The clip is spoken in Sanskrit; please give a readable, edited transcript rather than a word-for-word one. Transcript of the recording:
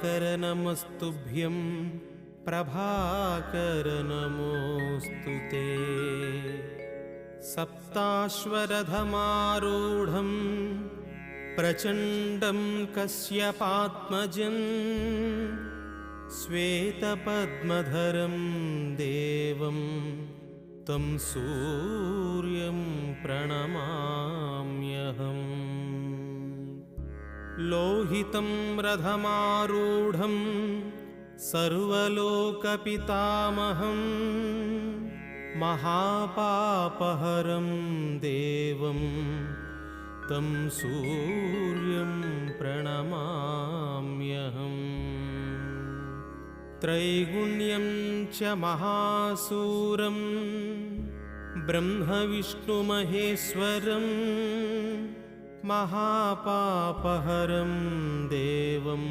कर नमस्तुभ्यं प्रभाकर नमोऽस्तु ते। सप्ताश्वरथमारूढं प्रचण्डं कश्यपात्मजं श्वेतपद्मधरं देवं तं सूर्यं प्रणमाम्यहम्। लोहितं रथमारूढं सर्वलोकपितामहं महापापहरं देवं तं सूर्यं प्रणमाम्यहम्। त्रैगुण्यं च महासूरं ब्रह्मविष्णुमहेश्वरं महापापहरं देवं